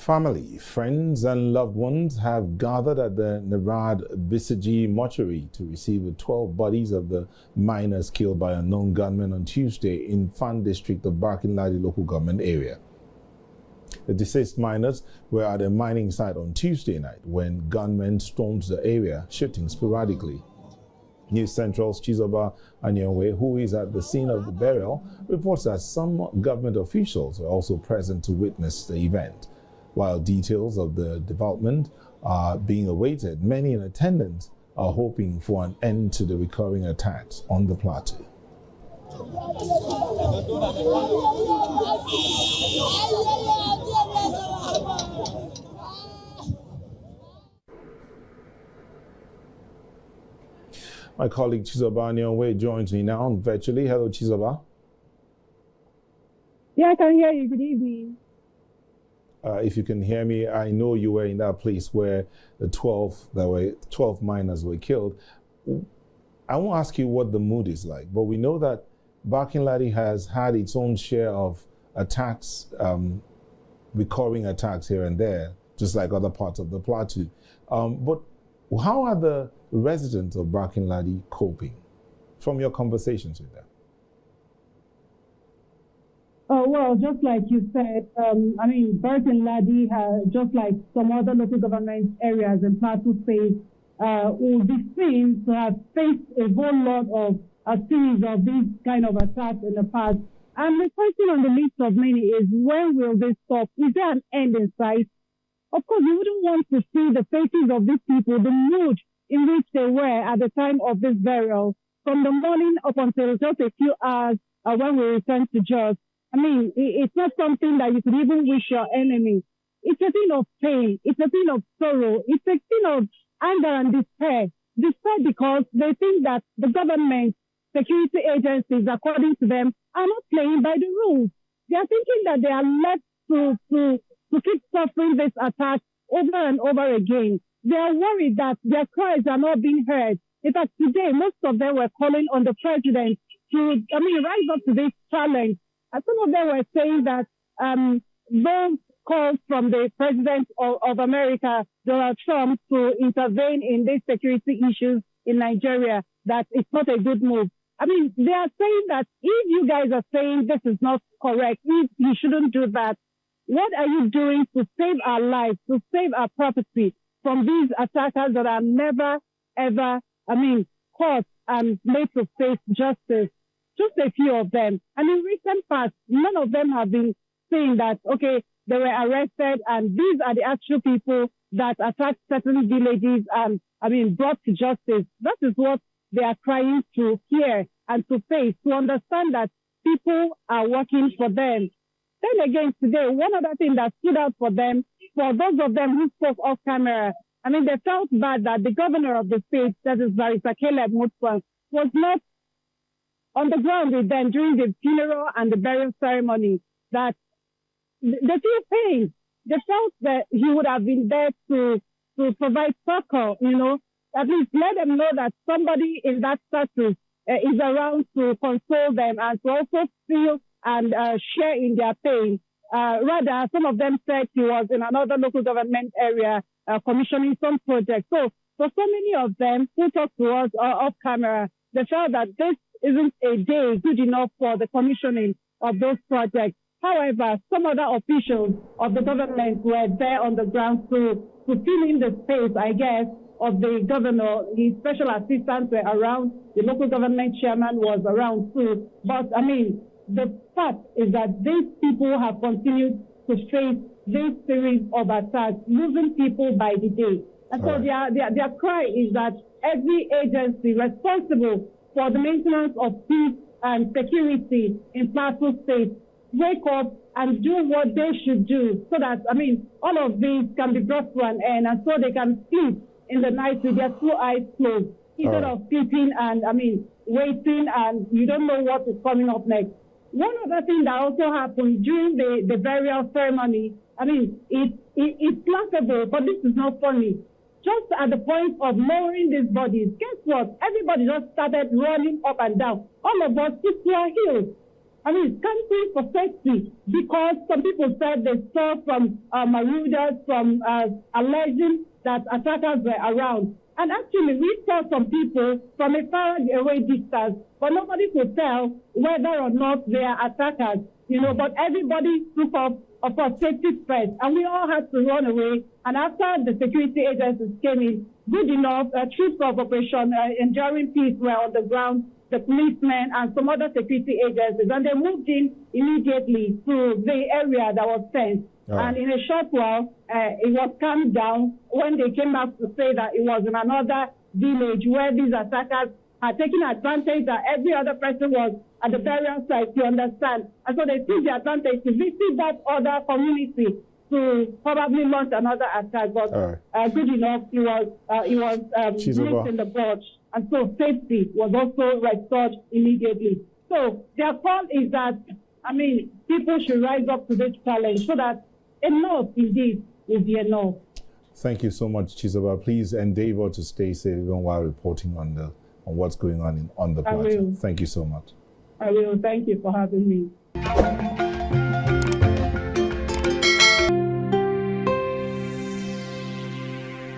Family, friends and loved ones have gathered at the Nerad Bisichi Mortuary to receive the 12 bodies of the miners killed by unknown gunmen on Tuesday in Fan district of Barkin Ladi local government area. The deceased miners were at a mining site on Tuesday night when gunmen stormed the area, shooting sporadically. News Central's Chizoba Anionwe, who is at the scene of the burial, reports that some government officials were also present to witness the event. While details of the development are being awaited, many in attendance are hoping for an end to the recurring attacks on the plateau. My colleague Chizoba Anionwe joins me now virtually. Hello, Chizoba. Yeah, I can hear you. Good evening. If you can hear me, I know you were in that place where the 12 miners were killed. I won't ask you what the mood is like, but we know that Barkin Ladi has had its own share of attacks, recurring attacks here and there, just like other parts of the plateau. But how are the residents of Barkin Ladi coping from your conversations with them? Well, just like you said, Barkin Ladi, just like some other local government areas in Plateau State, will be seen to have faced a whole lot of a series of these kind of attacks in the past. And the question on the list of many is, when will this stop? Is there an end in sight? Of course, you wouldn't want to see the faces of these people, the mood in which they were at the time of this burial, from the morning up until just a few hours when we returned to Jos. It's not something that you could even wish your enemy. It's a thing of pain. It's a thing of sorrow. It's a thing of anger and despair. Despair because they think that the government, security agencies, according to them, are not playing by the rules. They are thinking that they are left to keep suffering this attack over and over again. They are worried that their cries are not being heard. In fact, today, most of them were calling on the president to, rise up to this challenge. And some of them were saying that those calls from the president of America, Donald Trump, to intervene in these security issues in Nigeria, that it's not a good move. They are saying that if you guys are saying this is not correct, if you shouldn't do that, what are you doing to save our lives, to save our property from these attackers that are never, ever, caught and made to face justice? Just a few of them. And in recent past, none of them have been saying that, okay, they were arrested and these are the actual people that attacked certain villages and, brought to justice. That is what they are trying to hear and to face, to understand that people are working for them. Then again, today, one other thing that stood out for them, for those of them who spoke off camera, they felt bad that the governor of the state, that is Caleb, was not on the ground with them during the funeral and the burial ceremony, that they feel pain. They felt that he would have been there to provide succor, at least let them know that somebody in that status is around to console them and to also feel and share in their pain. Rather, some of them said he was in another local government area commissioning some project. So for so many of them who talked to us off camera, they felt that this isn't a day good enough for the commissioning of those projects. However, some other officials of the government were there on the ground to fill in the space, I guess, of the governor. His special assistants were around. The local government chairman was around too. But, the fact is that these people have continued to face this series of attacks, losing people by the day. And so their cry is that every agency responsible for the maintenance of peace and security in Plateau State wake up and do what they should do so that, all of these can be brought to an end and so they can sleep in the night with their two eyes closed instead of sleeping and, waiting and you don't know what is coming up next. One other thing that also happened during the burial ceremony, it's laughable, but this is not funny. Just at the point of lowering these bodies, guess what? Everybody just started running up and down. All of us took to our heels. camping for safety, because some people said they saw from marauders, from alleging that attackers were around. And actually, we saw some people from a far away distance, but nobody could tell whether or not they are attackers, but everybody took up for safety first, and we all had to run away. And after the security agencies came in, good enough, troops of Operation Enduring Peace were on the ground, the policemen and some other security agencies, and they moved in immediately to the area that was fenced. And in a short while, it was calmed down when they came back to say that it was in another village where these attackers had taken advantage that every other person was at the burial site, you understand. And so they took the advantage to visit that other community to probably launch another attack. But good enough, it was placed in the gorge. And so safety was also restored immediately. So their call is that, people should rise up to this challenge so that enough indeed will be enough. Thank you so much, Chizoba. Please endeavor to stay safe even while reporting on what's going on the plateau. Thank you so much. I will. Thank you for having me.